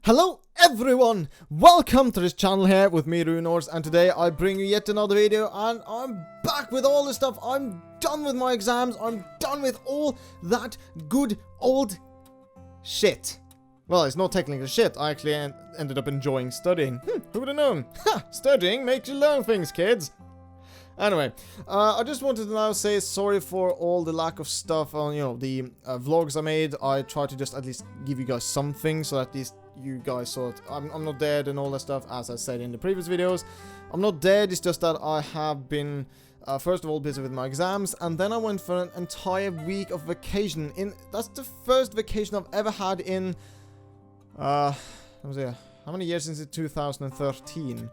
Hello everyone! Welcome to this channel here with me, Runors, and today I bring you yet another video, and I'm back with all the stuff. I'm done with my exams, I'm done with all that good old shit. Well, it's not technically shit, I actually ended up enjoying studying. Who would have known? Ha! Studying makes you learn things, kids! Anyway, I just wanted to now say sorry for all the lack of stuff on, the vlogs I made. I tried to just at least give you guys something, so at least you guys saw it. I'm not dead and all that stuff, as I said in the previous videos. I'm not dead, it's just that I have been, first of all, busy with my exams, and then I went for an entire week of vacation. That's the first vacation I've ever had in, let me see, how many years since 2013?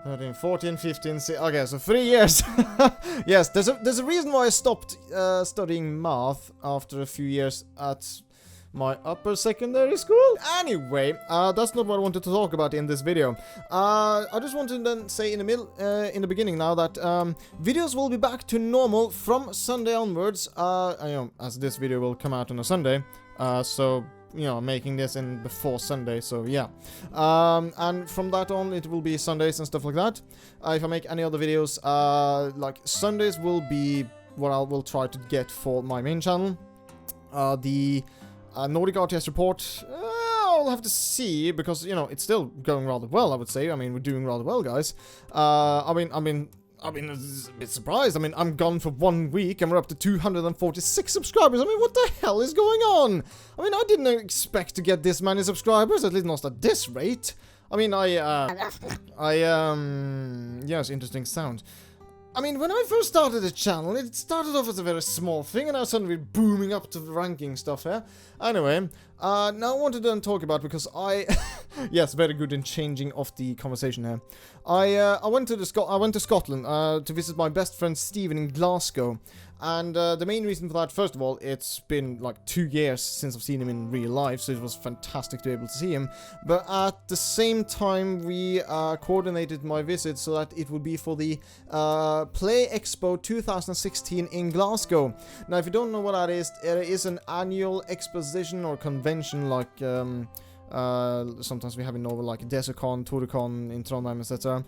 13, 14, 15, okay, so 3 years. Yes, there's a reason why I stopped studying math after a few years at my upper secondary school. Anyway, that's not what I wanted to talk about in this video. I just wanted to then say in the beginning now that videos will be back to normal from Sunday onwards. As this video will come out on a Sunday, so making this in before Sunday, so yeah. And from that on, it will be Sundays and stuff like that. If I make any other videos, like Sundays will be what I will try to get for my main channel. The Nordic RTS report, I'll have to see, because, it's still going rather well, I would say. I mean, we're doing rather well, guys. I mean, a bit surprised. I mean, I'm gone for 1 week and we're up to 246 subscribers. I mean, what the hell is going on? I mean, I didn't expect to get this many subscribers, at least not at this rate. I mean, yes, interesting sound. I mean, when I first started the channel, it started off as a very small thing, and now suddenly booming up to the ranking stuff here. Anyway, now I wanted to talk about, because yes, very good in changing off the conversation here. I went to Scotland to visit my best friend Stephen in Glasgow, and the main reason for that, first of all, it's been like 2 years since I've seen him in real life, so it was fantastic to be able to see him. But at the same time, we coordinated my visit so that it would be for the PlayExpo 2016 in Glasgow. Now, if you don't know what that is, it is an annual exposition or convention, like sometimes we have in Norway, like Desicon, Toricon in Trondheim, etc.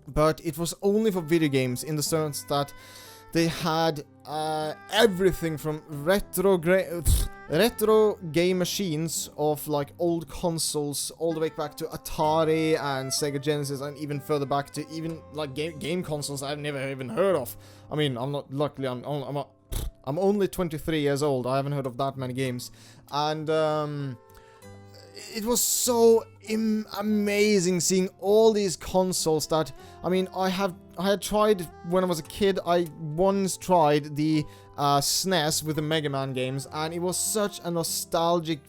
But it was only for video games, in the sense that they had everything from retro game machines of like old consoles all the way back to Atari and Sega Genesis, and even further back to even like game consoles I've never even heard of. I mean, I'm only 23 years old. I haven't heard of that many games, and it was so amazing seeing all these consoles that, I mean, I had tried when I was a kid. I once tried the SNES with the Mega Man games, and it was such a nostalgic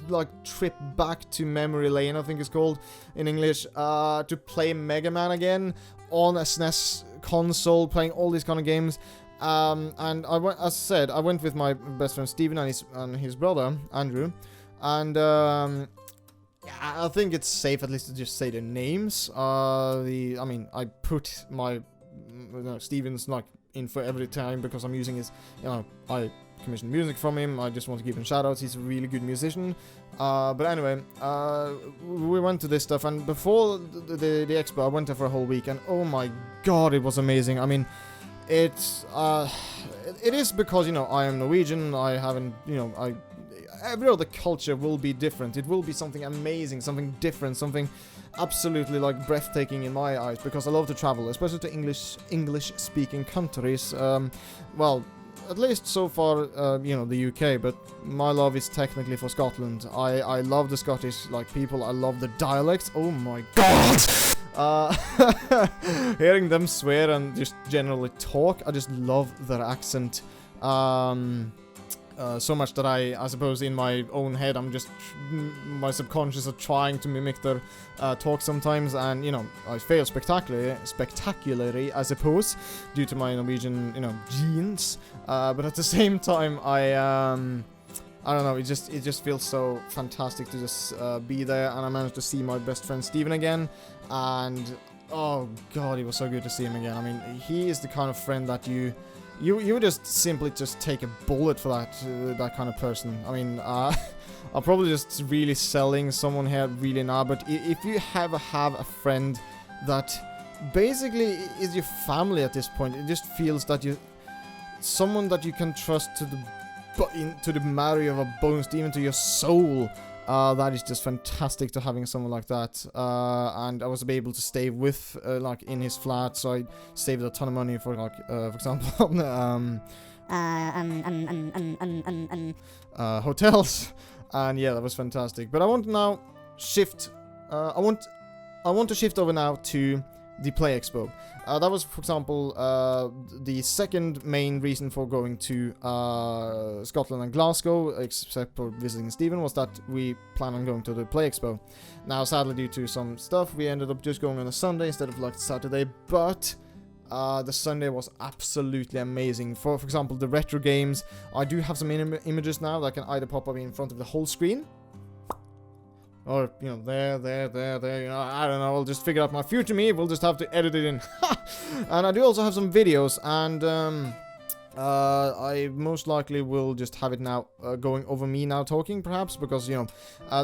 like trip back to memory lane, I think it's called in English, to play Mega Man again on a SNES console, playing all these kind of games. And I went, as I said, I went with my best friend Steven and his brother Andrew. And I think it's safe at least to just say their names. I mean, I put my Steven's like in for every time, because I'm using his, I commissioned music from him. I just want to give him shoutouts. He's a really good musician. But anyway, we went to this stuff, and before the expo, I went there for a whole week, and oh my god, it was amazing. I mean, it is because I am Norwegian. I haven't every other culture will be different. It will be something amazing, something different, something absolutely like breathtaking in my eyes, because I love to travel, especially to English-speaking countries. Well, at least so far, the UK, but my love is technically for Scotland. I love the Scottish people. I love the dialects. Oh my god! Hearing them swear and just generally talk, I just love their accent. So much that I suppose in my own head, my subconscious are trying to mimic their talk sometimes, and I fail spectacularly, I suppose, due to my Norwegian genes. But at the same time, I don't know, it just feels so fantastic to just be there, and I managed to see my best friend Steven again, and oh god, it was so good to see him again. I mean, he is the kind of friend that you you would just simply just take a bullet for that kind of person. I mean, I'm probably just really selling someone here really now, but if you have a friend that basically is your family at this point, it just feels that someone that you can trust to the marrow of a bones, even to your soul. That is just fantastic to having someone like that. And I was able to stay with like in his flat, so I saved a ton of money for like for example hotels. And yeah, that was fantastic. But I want to now shift. I want to shift over now to the Play Expo. That was, for example, the second main reason for going to Scotland and Glasgow, except for visiting Stephen, was that we plan on going to the Play Expo. Now, sadly, due to some stuff, we ended up just going on a Sunday instead of like Saturday, but the Sunday was absolutely amazing. For example, the retro games, I do have some images now that can either pop up in front of the whole screen, or, you know, there, you know, I don't know, I'll just figure out my future me, we'll just have to edit it in. And I do also have some videos, and I most likely will just have it now going over me now talking, perhaps, because, you know,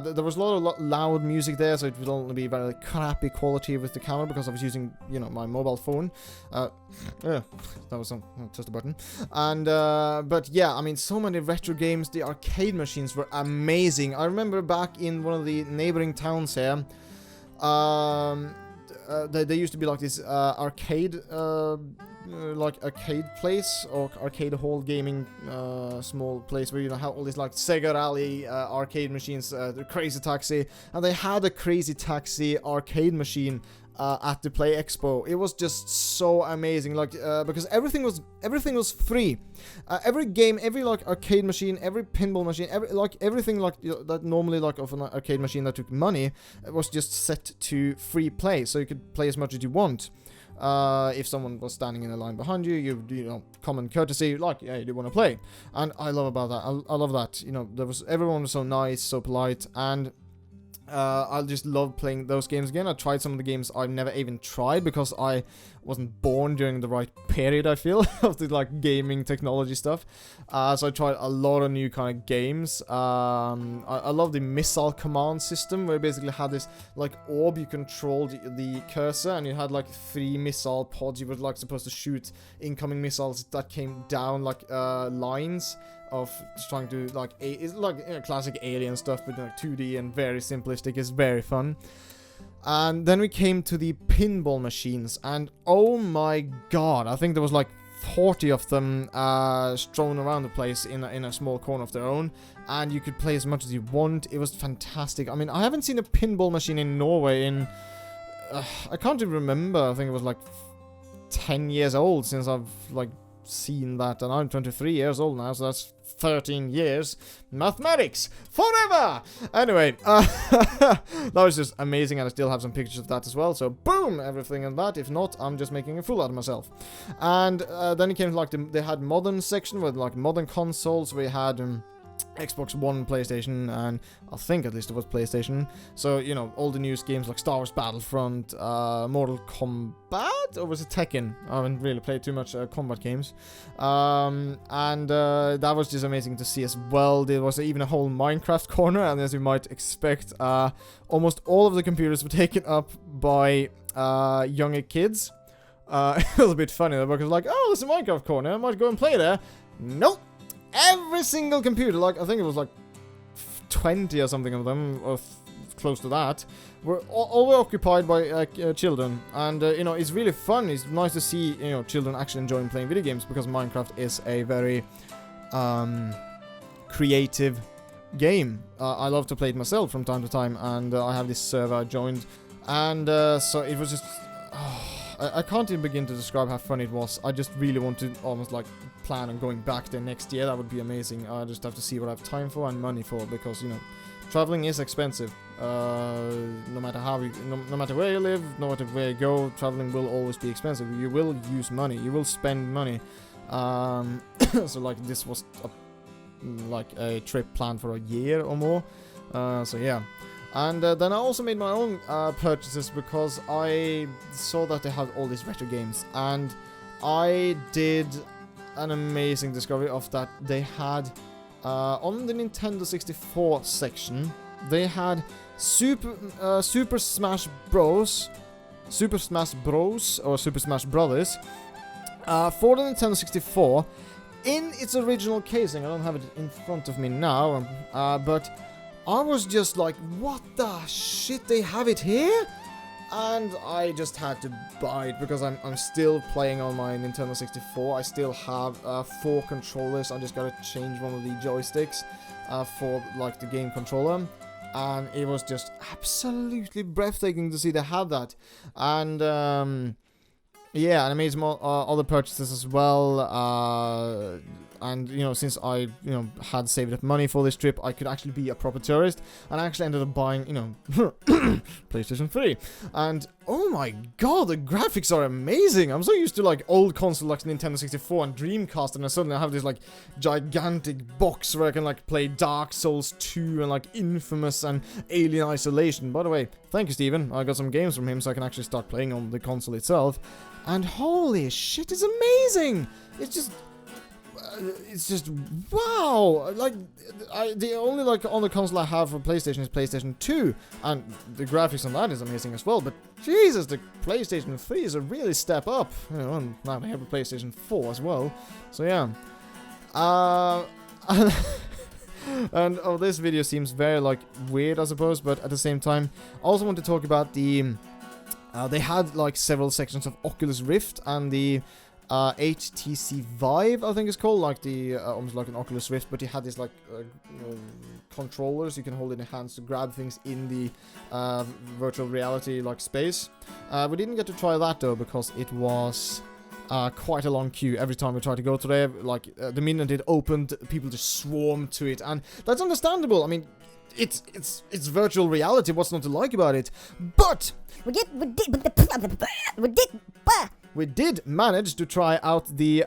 there was a lot of loud music there, so it would only be very crappy quality with the camera, because I was using, you know, my mobile phone. Yeah, that was just a button. And, but yeah, I mean, so many retro games, the arcade machines were amazing. I remember back in one of the neighboring towns here, there used to be like this arcade place, or arcade hall gaming small place where you have all these like Sega Rally arcade machines, the Crazy Taxi, and they had a Crazy Taxi arcade machine at the Play Expo. It was just so amazing, like because everything was free. Every game, every like arcade machine, every pinball machine, everything like that normally like of an arcade machine that took money, was just set to free play, so you could play as much as you want. If someone was standing in a line behind you, you know, common courtesy, like, yeah, you do want to play. And I love about that. I love that. You know, everyone was so nice, so polite, and I just love playing those games again. I tried some of the games I've never even tried because I wasn't born during the right period, I feel, of the like gaming technology stuff. So I tried a lot of new kind of games. I love the missile command system, where you basically had this like orb, you controlled the cursor, and you had like 3 missile pods. You were like supposed to shoot incoming missiles that came down like lines of trying to like it's like, you know, classic alien stuff, but like 2D and very simplistic. It's very fun. And then we came to the pinball machines, and oh my god, I think there was like 40 of them strewn around the place in a small corner of their own, and you could play as much as you want. It was fantastic. I mean, I haven't seen a pinball machine in Norway in I can't even remember. I think it was like 10 years old since I've like seen that, and I'm 23 years old now, so that's 13 years. Mathematics forever. Anyway, that was just amazing, and I still have some pictures of that as well, so boom, everything in that. If not, I'm just making a fool out of myself. And then it came to like they had modern section with like modern consoles. We had Xbox One, PlayStation, and I think at least it was PlayStation. So, you know, all the newest games like Star Wars Battlefront, Mortal Kombat, or was it Tekken? I haven't really played too much combat games. And that was just amazing to see as well. There was even a whole Minecraft corner, and as you might expect, almost all of the computers were taken up by younger kids. It was a bit funny though, because like, oh, there's a Minecraft corner, I might go and play there. Nope. Every single computer, like I think it was like 20 or something of them, or close to that, were all occupied by children. And you know, it's really fun. It's nice to see, you know, children actually enjoying playing video games, because Minecraft is a very creative game. I love to play it myself from time to time, and I have this server I joined, and so it was just I can't even begin to describe how fun it was. I just really want to almost like plan on going back there next year. That would be amazing. I just have to see what I have time for and money for, because, you know, traveling is expensive. No matter how no matter where you live, no matter where you go, traveling will always be expensive. You will use money. You will spend money. So like this was like a trip planned for a year or more. So yeah. And then I also made my own purchases, because I saw that they had all these retro games, and I did an amazing discovery of that they had on the Nintendo 64 section. They had Super Smash Bros. Super Smash Bros. Or Super Smash Brothers for the Nintendo 64 in its original casing. I don't have it in front of me now, but I was just like, what the shit, they have it here? And I just had to buy it because I'm still playing on my Nintendo 64. I still have 4 controllers. I just gotta change one of the joysticks for like the game controller. And it was just absolutely breathtaking to see they had that. And yeah, and I made some other purchases as well. And, you know, since I, had saved up money for this trip, I could actually be a proper tourist. And I actually ended up buying, PlayStation 3. And, oh my god, the graphics are amazing! I'm so used to, like, old consoles like Nintendo 64 and Dreamcast, and suddenly I have this, like, gigantic box where I can, like, play Dark Souls 2 and, like, Infamous and Alien Isolation. By the way, thank you, Steven. I got some games from him so I can actually start playing on the console itself. And holy shit, it's amazing! It's just wow. Like, the only like on the console I have for PlayStation is PlayStation 2, and the graphics on that is amazing as well. But Jesus, the PlayStation 3 is a really step up. And now I have a PlayStation 4 as well. So yeah. And oh, this video seems very like weird, I suppose, but at the same time, I also want to talk about the. They had like several sections of Oculus Rift and the HTC Vive, I think it's called, like the almost like an Oculus Rift, but you had this like controllers you can hold in your hands to grab things in the virtual reality like space. We didn't get to try that though because it was quite a long queue every time we tried to go to there. Like the minute it opened, people just swarmed to it, and that's understandable. I mean, it's virtual reality. What's not to like about it? But we did manage to try out the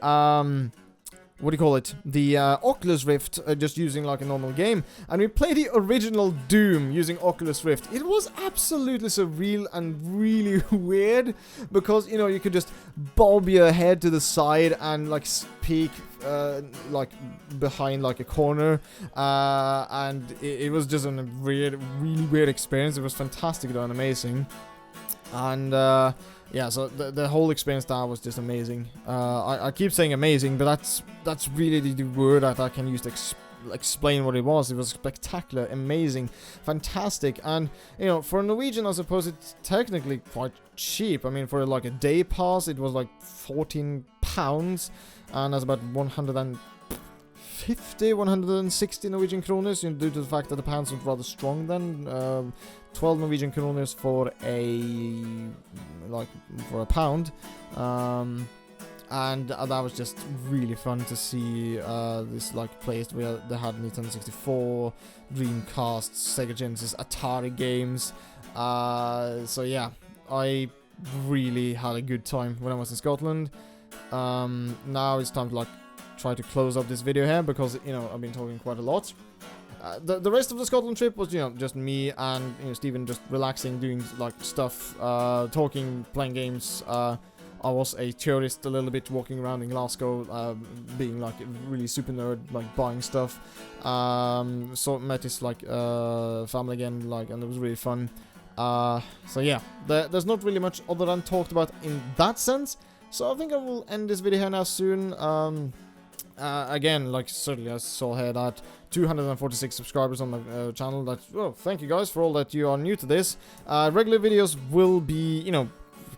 what do you call it? The Oculus Rift, just using like a normal game, and we played the original Doom using Oculus Rift. It was absolutely surreal and really weird because you could just bob your head to the side and like peek like behind like a corner, and it was just a really weird experience. It was fantastic though and amazing, and yeah, so the whole experience there was just amazing. I keep saying amazing, but that's really the word that I can use to explain what it was. It was spectacular, amazing, fantastic, and for a Norwegian, I suppose it's technically quite cheap. I mean, for like a day pass, it was like £14, and that's about 160 Norwegian kroners, due to the fact that the pounds was rather strong then. 12 Norwegian kroners for a pound, and that was just really fun to see this like place where they had Nintendo 64, Dreamcast, Sega Genesis, Atari games. So yeah, I really had a good time when I was in Scotland. Now it's time to like try to close up this video here because I've been talking quite a lot. The rest of the Scotland trip was, just me and, Steven just relaxing, doing, like, stuff, talking, playing games. I was a tourist a little bit, walking around in Glasgow, being, like, a really super nerd, like, buying stuff. So met his, like, family again, like, and it was really fun. So yeah, there's not really much other than talked about in that sense. So I think I will end this video here now soon. Again, like, certainly I saw here that 246 subscribers on my channel. Thank you guys for all that you are new to this. Regular videos will be,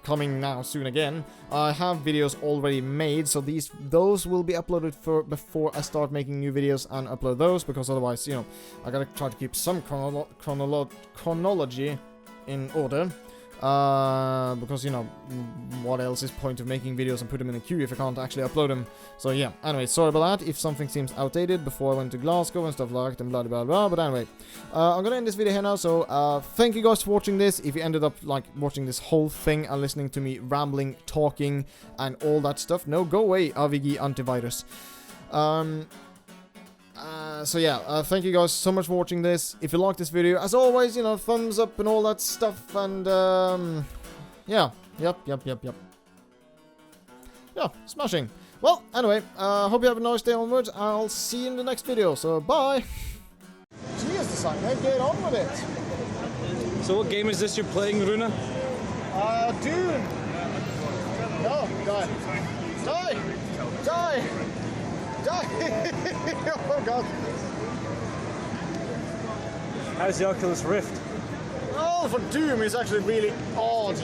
coming now soon again. I have videos already made, so those will be uploaded before I start making new videos and upload those, because otherwise, I gotta try to keep some chronology in order. Because, what else is point of making videos and put them in a queue if I can't actually upload them? So yeah, anyway, sorry about that if something seems outdated before I went to Glasgow and stuff like that and blah blah blah, but anyway, I'm gonna end this video here now, so thank you guys for watching this. If you ended up like watching this whole thing and listening to me rambling, talking, and all that stuff, no, go away, AVG antivirus. So yeah, thank you guys so much for watching this. If you like this video, as always, thumbs up and all that stuff, and yeah, yep. Yeah, smashing. Well, anyway, hope you have a nice day onwards. I'll see you in the next video, so bye! Cheers, designer, get on with it! So what game is this you're playing, Runa? Dune! No, die! Die! Die! Die! Oh god! How's the Oculus Rift? Oh, for Doom is actually really odd.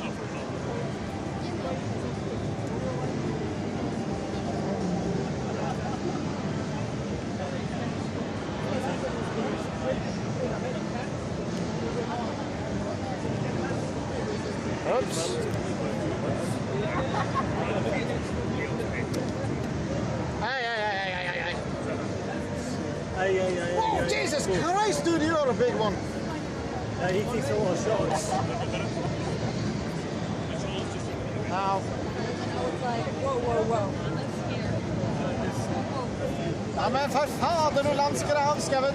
Oops. Oh, Jesus Christ, dude, you are a big one. He takes a lot of shots. Ow. Whoa. Ja, men för fader och landskrav ska vi...